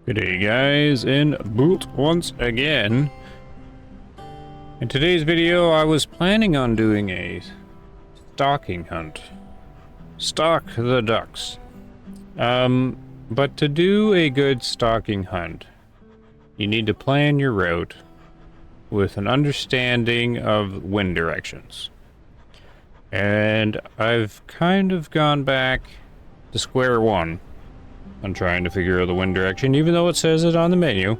Good day, guys, in Bult once again. In today's video, I was planning on doing a stalking hunt. Stalk the ducks. But to do a good stalking hunt, you need to plan your route with an understanding of wind directions. And I've kind of gone back to square one. I'm trying to figure out the wind direction, even though it says it on the menu.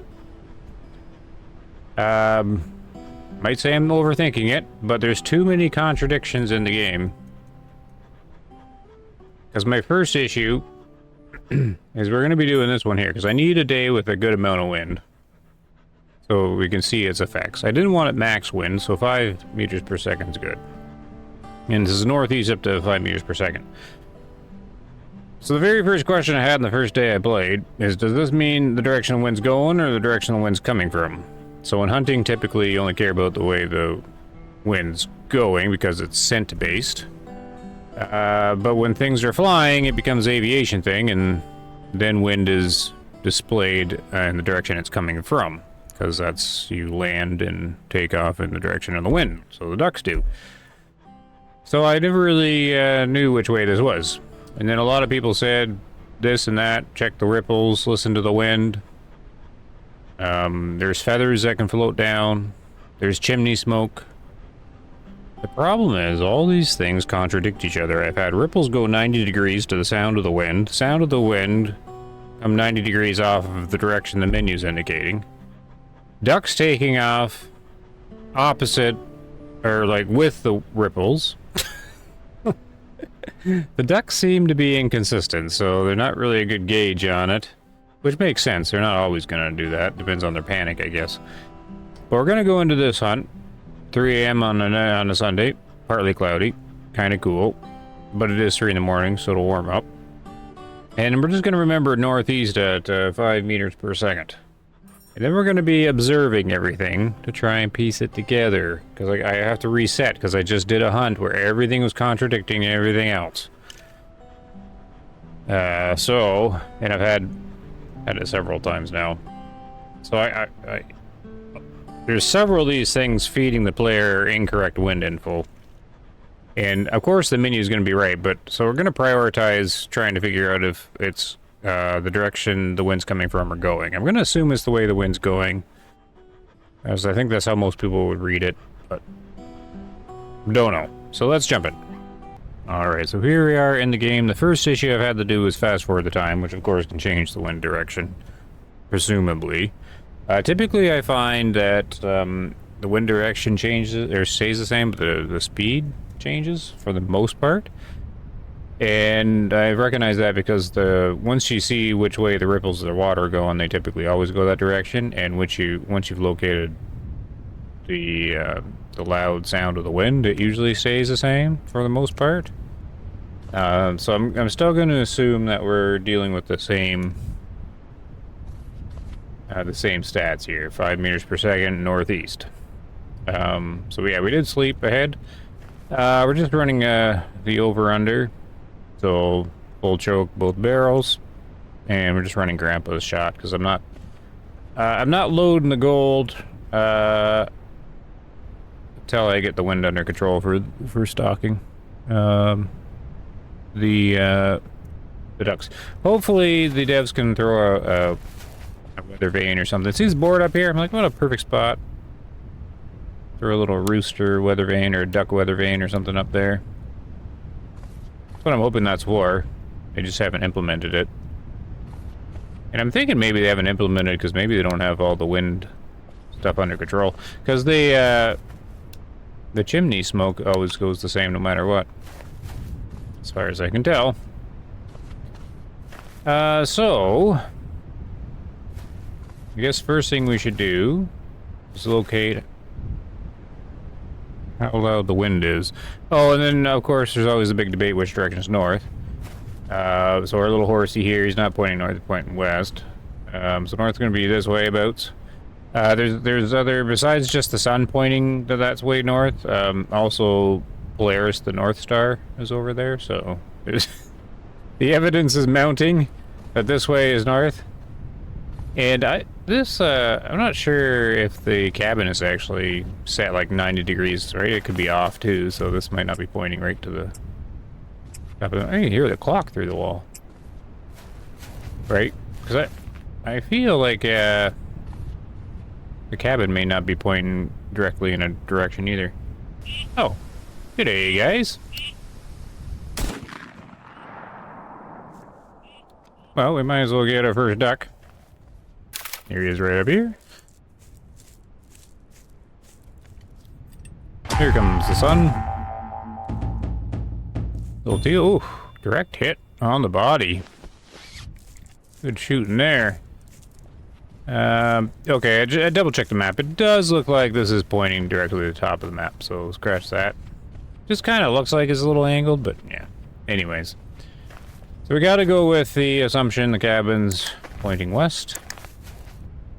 Might say I'm overthinking it, but there's too many contradictions in the game. Because my first issue is we're going to be doing this one here, because I need a day with a good amount of wind. So we can see its effects. I didn't want it max wind, so 5 meters per second is good. And this is northeast up to 5 meters per second. So the very first question I had on the first day I played is, does this mean the direction the wind's going or the direction the wind's coming from? So in hunting, typically you only care about the way the wind's going because it's scent-based. But when things are flying, it becomes an aviation thing, and then wind is displayed in the direction it's coming from. Because that's, you land and take off in the direction of the wind. So the ducks do. So I never really knew which way this was. And then a lot of people said this and that, check the ripples, listen to the wind. There's feathers that can float down. There's chimney smoke. The problem is all these things contradict each other. I've had ripples go 90 degrees to the sound of the wind. Sound of the wind come 90 degrees off of the direction the menu's indicating. Ducks taking off opposite, or like with the ripples. The ducks seem to be inconsistent, so they're not really a good gauge on it. Which makes sense, they're not always going to do that. Depends on their panic, I guess. But we're going to go into this hunt. 3 a.m. on a Sunday. Partly cloudy. Kind of cool. But it is 3 in the morning, so it'll warm up. And we're just going to remember northeast at 5 meters per second. And then we're going to be observing everything to try and piece it together. Because I have to reset, because I just did a hunt where everything was contradicting everything else. And I've had it several times now. So there's several of these things feeding the player incorrect wind info. And of course the menu is going to be right, but so we're going to prioritize trying to figure out if it's the direction the wind's coming from or going. I'm going to assume it's the way the wind's going, as I think that's how most people would read it, but don't know. So let's jump in. Alright, so here we are in the game. The first issue I've had to do is fast forward the time, which of course can change the wind direction, presumably. Typically I find that the wind direction changes, or stays the same, but the speed changes for the most part. And I recognize that because once you see which way the ripples of the water are going, they typically always go that direction. And once you've located the loud sound of the wind, it usually stays the same for the most part. So I'm still going to assume that we're dealing with the same stats here. 5 meters per second northeast. So yeah, we did sleep ahead. We're just running the over-under. So, full choke both barrels, and we're just running Grandpa's shot, because I'm not loading the gold, until I get the wind under control for stalking, the ducks. Hopefully, the devs can throw a weather vane or something. See this board up here? I'm like, what a perfect spot. Throw a little rooster weather vane, or a duck weather vane, or something up there. That's what I'm hoping that's for. They just haven't implemented it. And I'm thinking maybe they haven't implemented because maybe they don't have all the wind stuff under control. Because the chimney smoke always goes the same no matter what, as far as I can tell. So I guess first thing we should do is locate how loud the wind is. Oh, and then, of course, there's always a big debate which direction is north. So our little horsey here, he's not pointing north, he's pointing west. So north's going to be this way, about. There's other, besides just the sun pointing that's way north, also Polaris, the North Star, is over there, so the evidence is mounting that this way is north. And I'm not sure if the cabin is actually set like 90 degrees, right? It could be off too, so this might not be pointing right to the top of the... I can hear the clock through the wall. Right? Because I feel like the cabin may not be pointing directly in a direction either. Oh. Good day, guys. Well, we might as well get our first duck. Here he is right up here. Here comes the sun. Little teal. Ooh, direct hit on the body. Good shooting there. Okay, I double checked the map. It does look like this is pointing directly to the top of the map, so scratch that. Just kind of looks like it's a little angled, but yeah. Anyways. So we gotta go with the assumption the cabin's pointing west.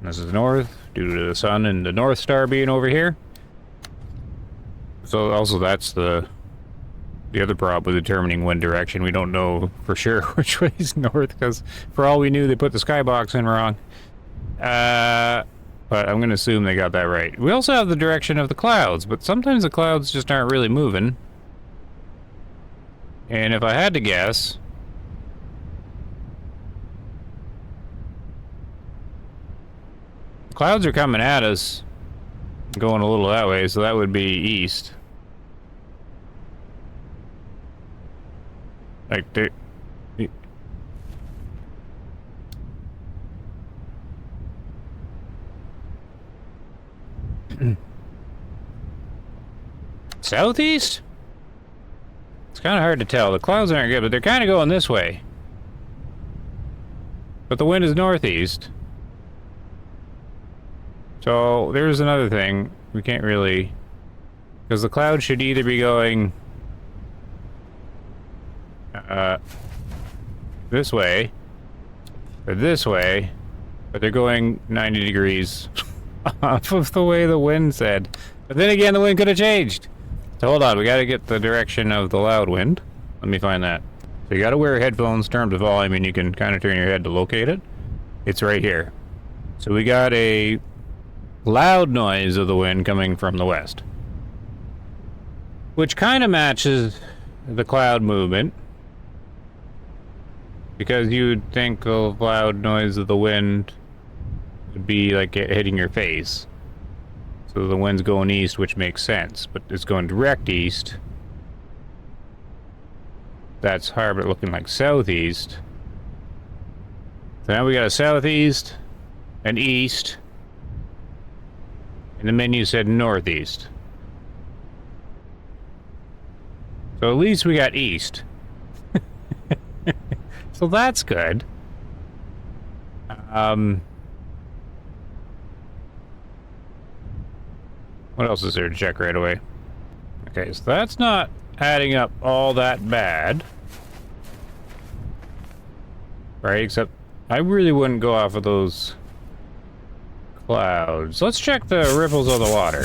This is north, due to the sun and the North Star being over here. So also that's the other problem with determining wind direction. We don't know for sure which way is north, because for all we knew they put the skybox in wrong. But I'm gonna assume they got that right. We also have the direction of the clouds, but sometimes the clouds just aren't really moving. And if I had to guess... clouds are coming at us, going a little that way, so that would be east. Like, southeast? It's kind of hard to tell. The clouds aren't good, but they're kind of going this way. But the wind is northeast. So, there's another thing. We can't really... because the clouds should either be going... this way, or this way, but they're going 90 degrees off of the way the wind said. But then again, the wind could have changed. So hold on, we gotta get the direction of the loud wind. Let me find that. So you gotta wear headphones, turn up the volume, and you can kind of turn your head to locate it. It's right here. So we got a loud noise of the wind coming from the west, which kind of matches the cloud movement, because you'd think the loud noise of the wind would be like hitting your face. So the wind's going east, which makes sense, but it's going direct east. That's harbor looking like southeast. So now we got a southeast, an east, and the menu said northeast. So at least we got east. So that's good. What else is there to check right away? Okay, so that's not adding up all that bad. Right, except I really wouldn't go off of those clouds. Let's check the ripples of the water.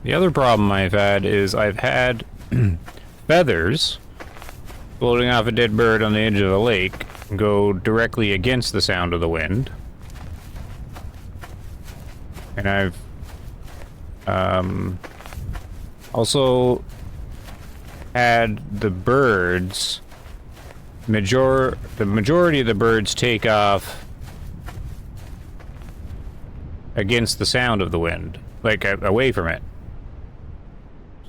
The other problem I've had is I've had feathers floating off a dead bird on the edge of the lake go directly against the sound of the wind. And I've also had the birds, the majority of the birds take off against the sound of the wind, like away from it.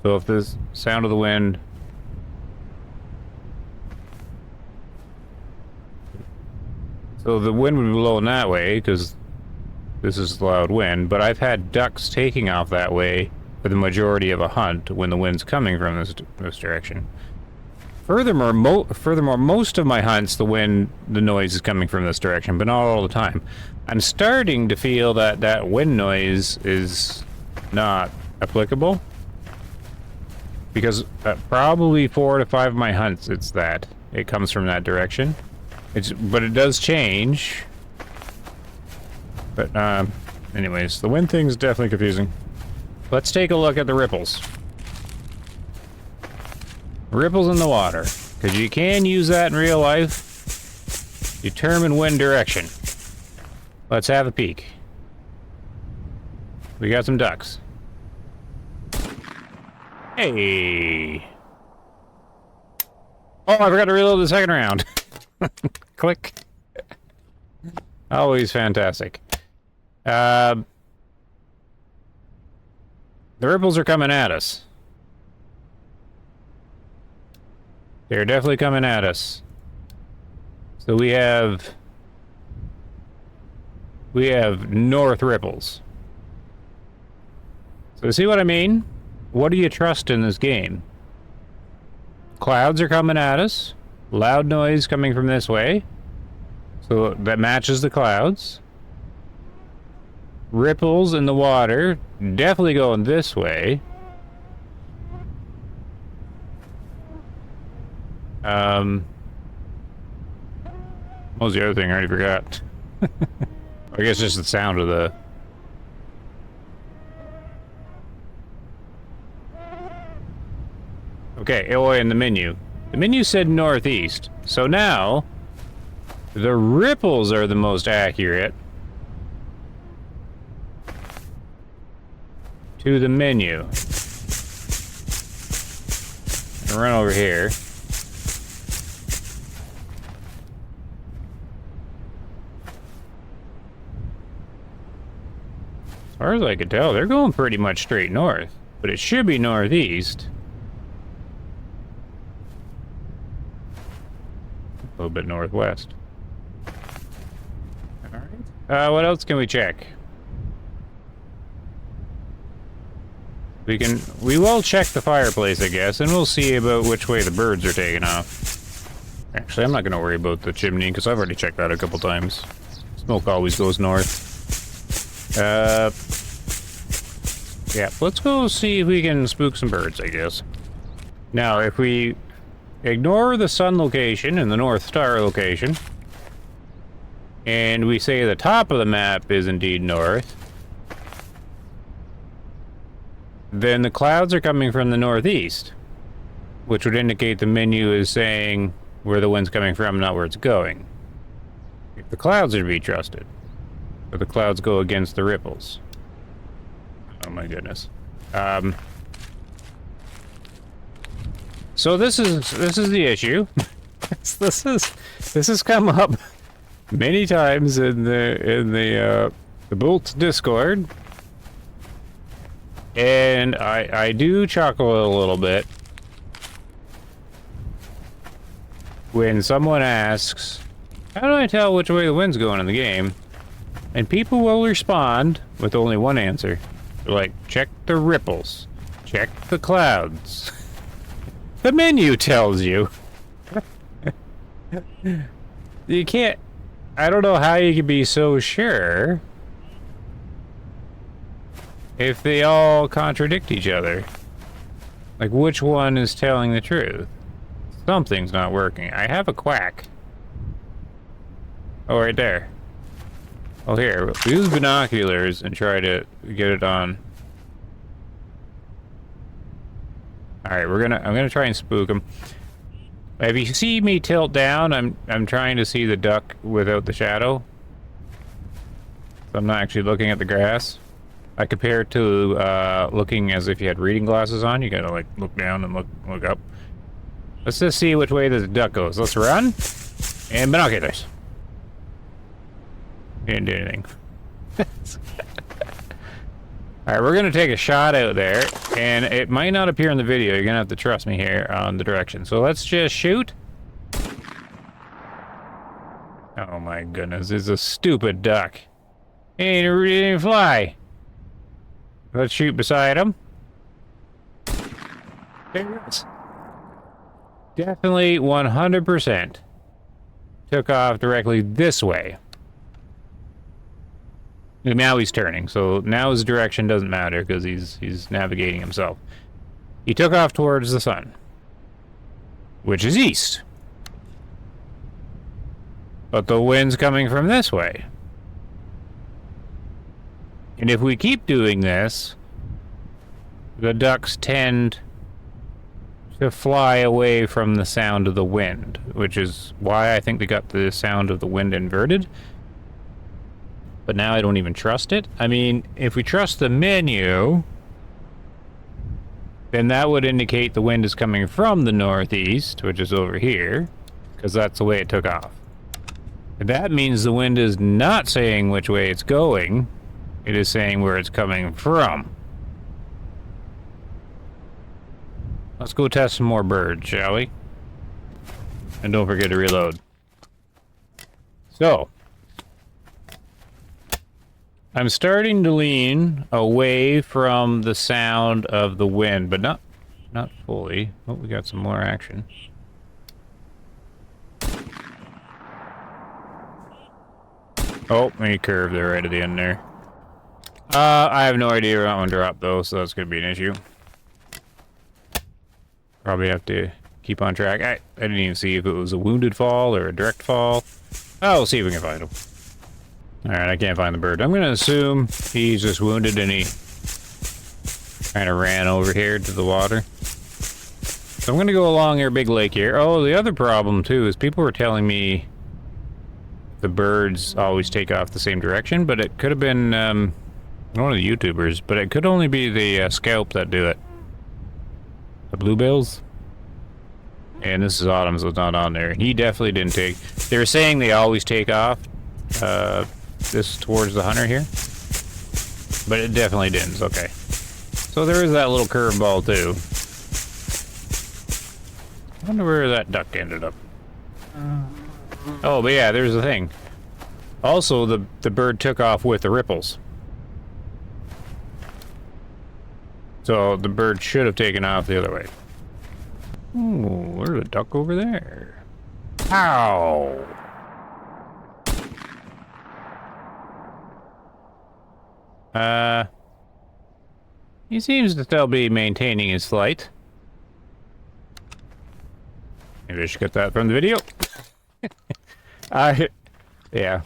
So if the sound of the wind so the wind would be blowing that way, because this is loud wind, but I've had ducks taking off that way for the majority of a hunt when the wind's coming from this direction. Furthermore, most of my hunts, the noise is coming from this direction, but not all the time. I'm starting to feel that that wind noise is not applicable, because probably 4 to 5 of my hunts, it comes from that direction. But it does change. But anyways, the wind thing's definitely confusing. Let's take a look at the ripples. Ripples in the water, because you can use that in real life. Determine wind direction. Let's have a peek. We got some ducks. Hey! Oh, I forgot to reload the second round. Click. Always fantastic. The ripples are coming at us. They're definitely coming at us. So we have north ripples. So see what I mean? What do you trust in this game? Clouds are coming at us. Loud noise coming from this way. So that matches the clouds. Ripples in the water. Definitely going this way. What was the other thing? I already forgot. I guess just the sound of the... Okay, oh, and the menu. The menu said northeast. So now, the ripples are the most accurate to the menu. I'll run over here. As far as I can tell, they're going pretty much straight north, but it should be northeast. A little bit northwest. Alright. What else can we check? We will check the fireplace, I guess, and we'll see about which way the birds are taking off. Actually, I'm not going to worry about the chimney, because I've already checked that a couple times. Smoke always goes north. Yeah, let's go see if we can spook some birds, I guess. Now, if we ignore the sun location and the North Star location, and we say the top of the map is indeed north, then the clouds are coming from the northeast, which would indicate the menu is saying where the wind's coming from, not where it's going. If the clouds are to be trusted, but the clouds go against the ripples. Oh my goodness. So this is the issue. this has come up many times in the Bult Discord, and I do chuckle a little bit when someone asks, "How do I tell which way the wind's going in the game?" And people will respond with only one answer. They're like, check the ripples. Check the clouds. The menu tells you. You can't... I don't know how you can be so sure if they all contradict each other. Like, which one is telling the truth? Something's not working. I have a quack. Oh, right there. Oh, here, we'll use binoculars and try to get it on. Alright, I'm gonna try and spook him. If you see me tilt down, I'm trying to see the duck without the shadow. So I'm not actually looking at the grass. I compare it to looking as if you had reading glasses on. You gotta like look down and look up. Let's just see which way the duck goes. Let's run. And binoculars. Didn't do anything. Alright, we're gonna take a shot out there, and it might not appear in the video. You're gonna have to trust me here on the direction. So let's just shoot. Oh my goodness, it's a stupid duck. He didn't fly. Let's shoot beside him. There it is. Definitely 100% took off directly this way. Now he's turning, so now his direction doesn't matter because he's navigating himself. He took off towards the sun, which is east. But the wind's coming from this way. And if we keep doing this, the ducks tend to fly away from the sound of the wind, which is why I think they got the sound of the wind inverted. but now I don't even trust it. I mean, if we trust the menu, then that would indicate the wind is coming from the northeast, which is over here, because that's the way it took off. That means the wind is not saying which way it's going. It is saying where it's coming from. Let's go test some more birds, shall we? And don't forget to reload. So, I'm starting to lean away from the sound of the wind, but not fully. Oh, we got some more action. Oh, we curved there right at the end there. I have no idea where that one dropped though, so that's gonna be an issue. Probably have to keep on track. I didn't even see if it was a wounded fall or a direct fall. Oh, we'll see if we can find him. Alright, I can't find the bird. I'm gonna assume he's just wounded and he kind of ran over here to the water. So I'm gonna go along our big lake here. Oh, the other problem too is people were telling me the birds always take off the same direction, but it could have been one of the YouTubers, but it could only be the scalp that do it. The bluebills. And this is Autumn, so it's not on there. He definitely didn't take... They were saying they always take off this towards the hunter here, but it definitely didn't. Okay. So there is that little curveball too. I wonder where that duck ended up. Oh, but yeah, there's the thing. Also, the bird took off with the ripples. So the bird should have taken off the other way. Ooh, there's a duck over there. Ow! He seems to still be maintaining his flight. Maybe I should get that from the video. Yeah.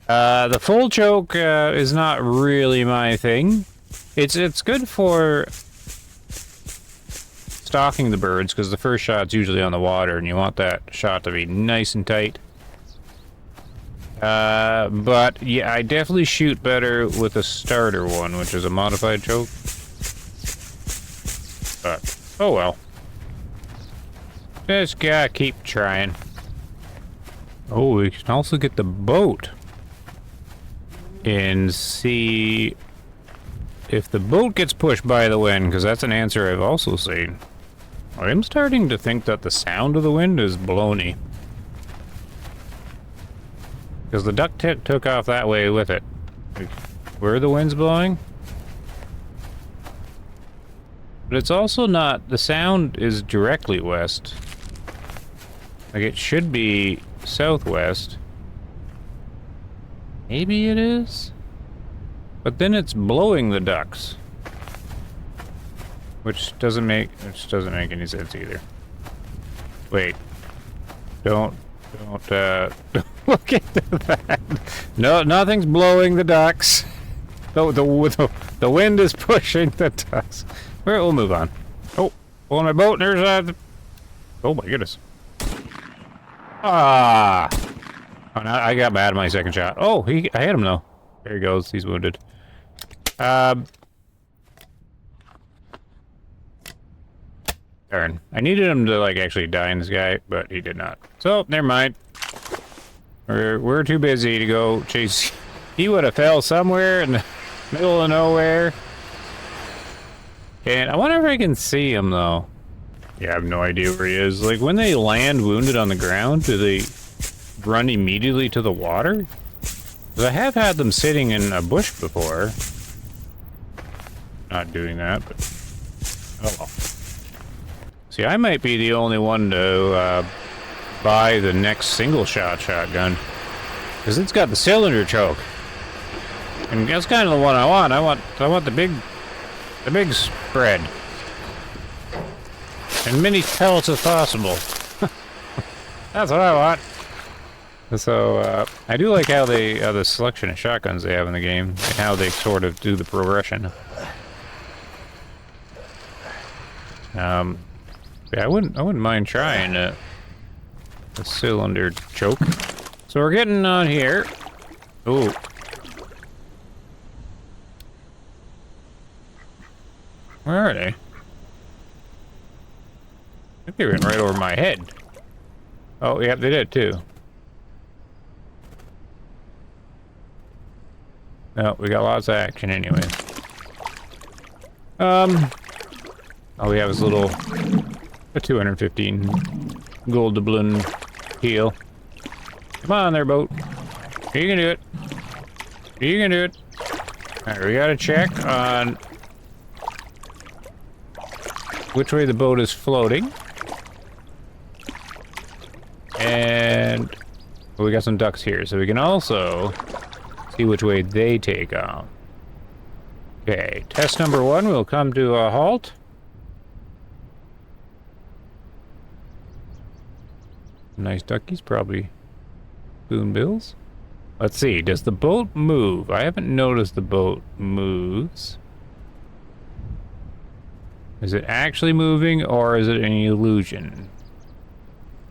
The full choke is not really my thing. It's good for stalking the birds because the first shot's usually on the water and you want that shot to be nice and tight. But yeah, I definitely shoot better with a starter one, which is a modified choke. But oh well. Just gotta keep trying. Oh, we can also get the boat and see if the boat gets pushed by the wind, because that's an answer I've also seen. I'm starting to think that the sound of the wind is baloney. Because the duck took off that way with it. Like, where the wind's blowing? But it's also not... The sound is directly west. Like, it should be southwest. Maybe it is? But then it's blowing the ducks. Which doesn't make any sense either. Wait. Don't look into that. No, nothing's blowing the ducks. The wind is pushing the ducks. We'll move on. Oh, on my boat, there's oh my goodness. Ah! Oh, now I got mad at my second shot. Oh, I hit him though. There he goes. He's wounded. Darn. I needed him to like actually die in this guy, but he did not. So never mind. We're too busy to go chase. He would have fell somewhere in the middle of nowhere. And I wonder if I can see him though. Yeah, I have no idea where he is. Like when they land wounded on the ground, do they run immediately to the water? Because I have had them sitting in a bush before. Not doing that, but oh well. See, I might be the only one to buy the next single shot shotgun, because it's got the cylinder choke, and that's kind of the one I want. I want the big spread, and many pellets as possible. That's what I want. So I do like how the selection of shotguns they have in the game, and how they sort of do the progression. Yeah, I wouldn't mind trying a cylinder choke. So we're getting on here. Ooh, Where are they? I think they went right over my head. Oh, yeah, they did too. No, we got lots of action anyway. All we have is a 215 gold doubloon heal. Come on there, boat. You can do it. You can do it. Alright, we gotta check on which way the boat is floating. And we got some ducks here, so we can also see which way they take off. Okay, test number 1 will come to a halt. Nice duckies, probably spoonbills. Let's see, does the boat move? I haven't noticed the boat moves. Is it actually moving, or is it an illusion?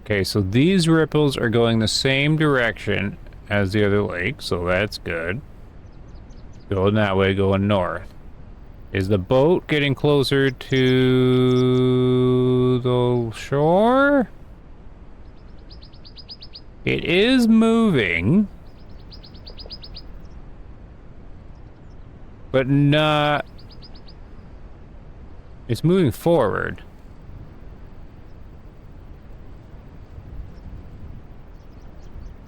Okay, so these ripples are going the same direction as the other lake, so that's good. Going that way, going north. Is the boat getting closer to the shore? It is moving. But not... It's moving forward.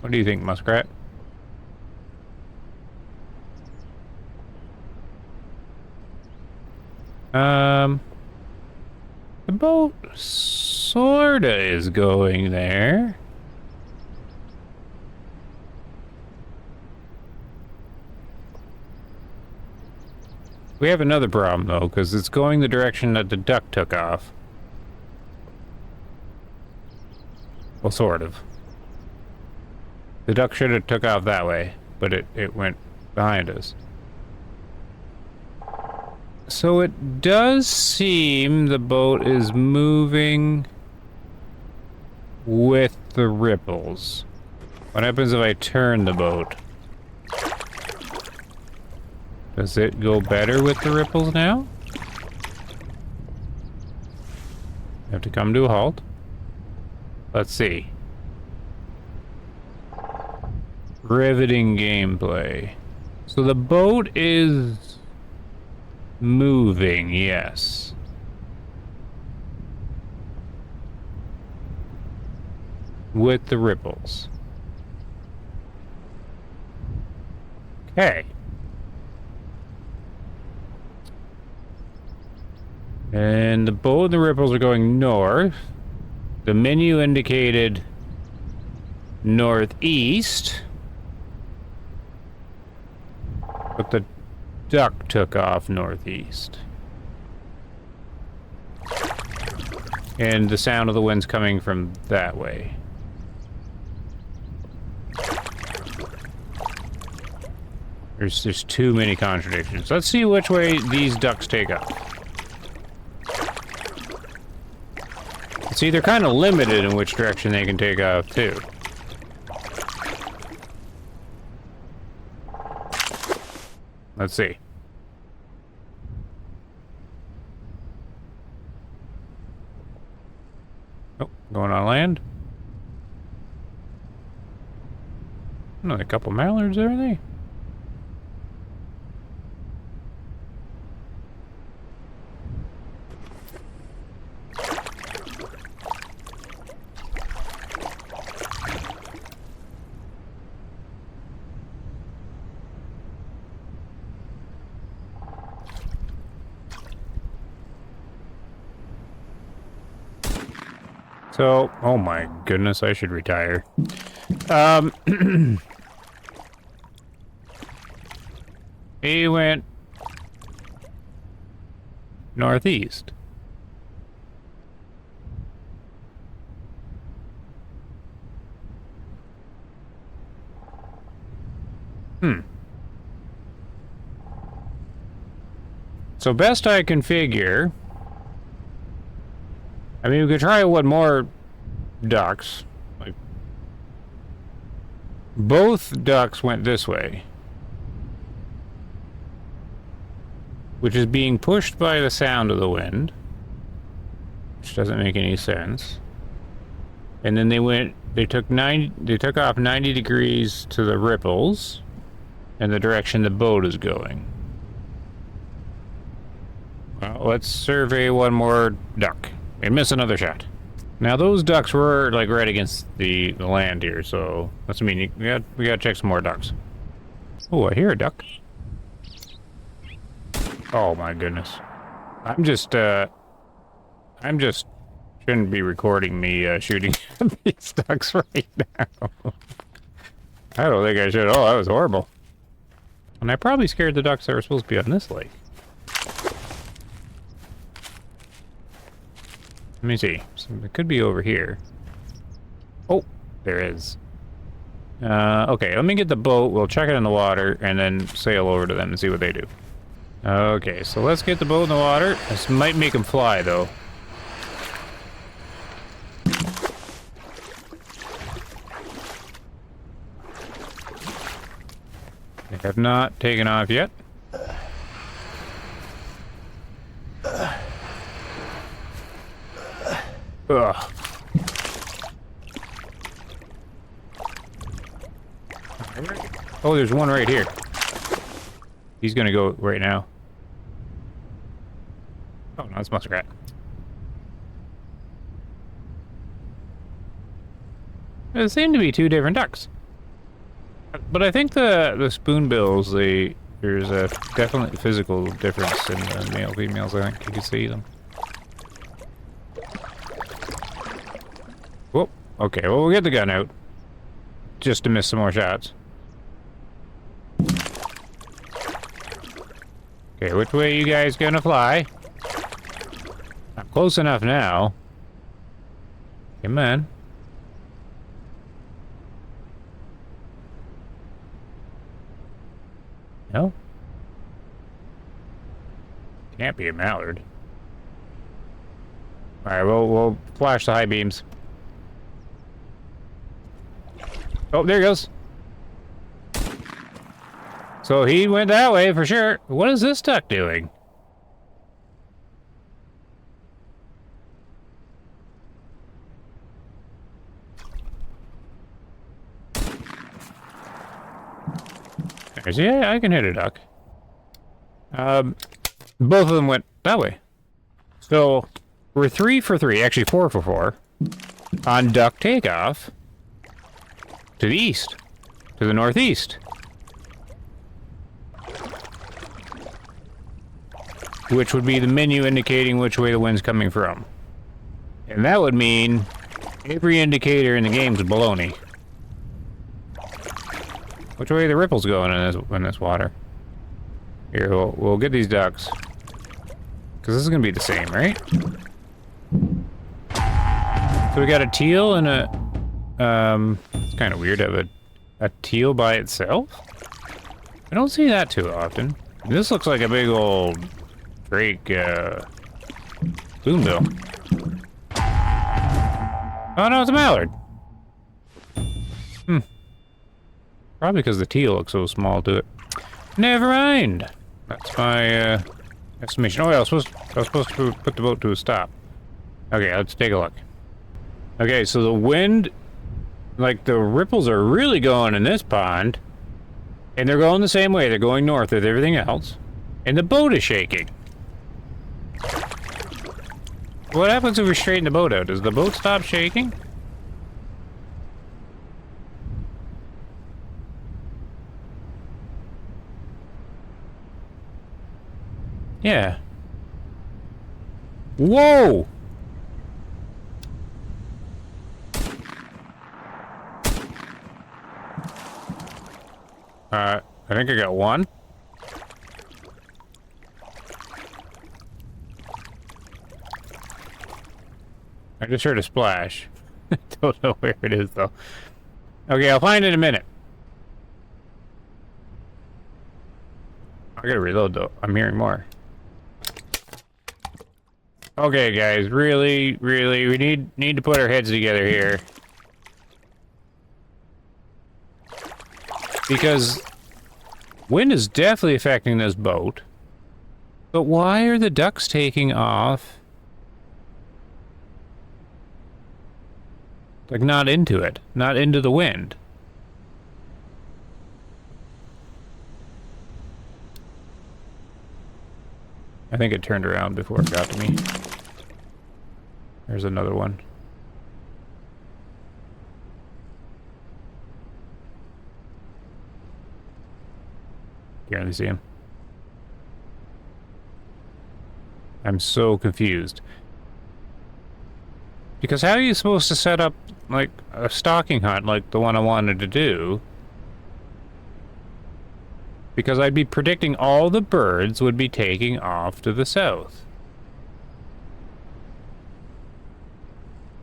What do you think, Muskrat? The boat sorta is going there. We have another problem, though, because it's going the direction that the duck took off. Well, sort of. The duck should have took off that way, but it went behind us. So it does seem the boat is moving with the ripples. What happens if I turn the boat? Does it go better with the ripples now? Have to come to a halt. Let's see. Riveting gameplay. So the boat is moving, yes. With the ripples. Okay. And the boat and the ripples are going north. The menu indicated northeast. But the duck took off northeast. And the sound of the wind's coming from that way. There's too many contradictions. Let's see which way these ducks take off. See, they're kind of limited in which direction they can take off, too. Let's see. Oh, going on land. Another couple mallards there, are they? So, oh my goodness, I should retire. He went northeast. So best I can figure... I mean, we could try one more ducks. Like, both ducks went this way. which is being pushed by the sound of the wind, which doesn't make any sense. And then they took off 90 degrees to the ripples in the direction the boat is going. Well, let's survey one more duck and miss another shot. Now those ducks were like right against the land here, so that's mean we gotta check some more ducks. Oh, I hear a duck. Oh my goodness. I'm just shouldn't be recording me shooting these ducks right now. I don't think I should. Oh, that was horrible. And I probably scared the ducks that were supposed to be on this lake. Let me see. So it could be over here. Oh, there is. Okay, let me get the boat. We'll check it in the water and then sail over to them and see what they do. Okay, so let's get the boat in the water. This might make them fly, though. They have not taken off yet. Ugh. Oh, there's one right here. He's gonna go right now. Oh, no, it's muskrat. There seem to be two different ducks. But I think the spoonbills, there's a definitely physical difference in the male females. I think you can see them. Whoop. Okay, well, we'll get the gun out. Just to miss some more shots. Okay, which way you guys gonna fly? I'm close enough now. Come on. No? Can't be a mallard. Alright, we'll flash the high beams. Oh, there he goes. So he went that way for sure. What is this duck doing? Yeah, I can hit a duck. Both of them went that way. So we're 3 for 3, actually 4 for 4, on duck takeoff to the east, to the northeast. Which would be the menu indicating which way the wind's coming from. And that would mean every indicator in the game's baloney. Which way are the ripples going in this water? Here, we'll get these ducks. Because this is going to be the same, right? So we got a teal and a... it's kind of weird to have a teal by itself. I don't see that too often. This looks like a big old Drake, spoonbill. Oh no, it's a mallard. Probably because the teal looks so small to it. Never mind. That's my estimation. Oh, yeah, I was supposed to put the boat to a stop. Okay, let's take a look. Okay, so the wind, like the ripples are really going in this pond, and they're going the same way. They're going north with everything else, and the boat is shaking. What happens if we straighten the boat out? Does the boat stop shaking? Yeah. Whoa! I think I got one. I just heard a splash. Don't know where it is, though. Okay, I'll find it in a minute. I gotta reload, though. I'm hearing more. Okay, guys, really, we need to put our heads together here. Because wind is definitely affecting this boat. But why are the ducks taking off? Like, not into it. Not into the wind. I think it turned around before it got to me. There's another one. Here, let me see him. I'm so confused. Because how are you supposed to set up, like, a stalking hunt like the one I wanted to do? Because I'd be predicting all the birds would be taking off to the south.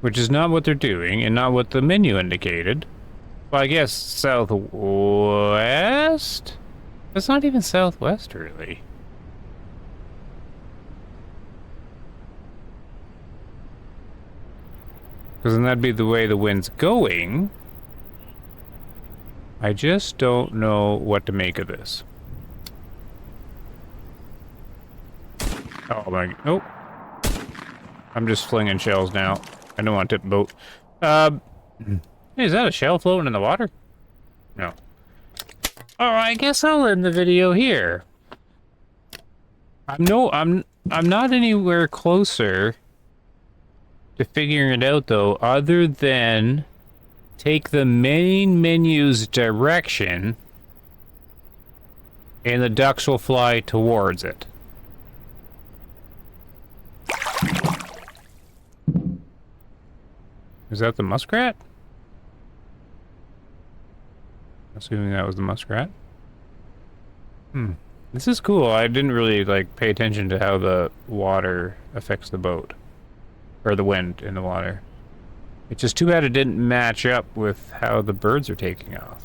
Which is not what they're doing, and not what the menu indicated. Well, I guess southwest? It's not even southwest, really. Because then that'd be the way the wind's going. I just don't know what to make of this. Oh my... Nope. I'm just flinging shells now. I don't want to tip the boat. Hey, is that a shell floating in the water? No. Oh, I guess I'll end the video here. I'm not anywhere closer to figuring it out, though, other than take the main menu's direction and the ducks will fly towards it. Is that the muskrat? Assuming that was the muskrat. This is cool. I didn't really, like, pay attention to how the water affects the boat. Or the wind in the water. It's just too bad it didn't match up with how the birds are taking off.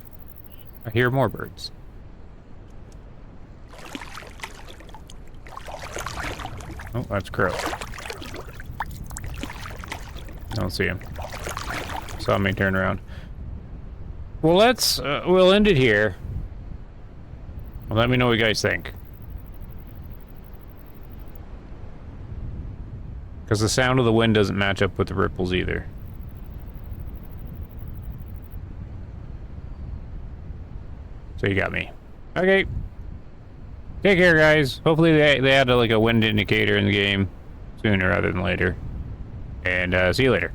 I hear more birds. Oh, that's crow. I don't see him. Saw me turn around. Well, we'll end it here. Well, let me know what you guys think. Because the sound of the wind doesn't match up with the ripples either. So you got me. Okay. Take care, guys. Hopefully they add like a wind indicator in the game sooner rather than later. And see you later.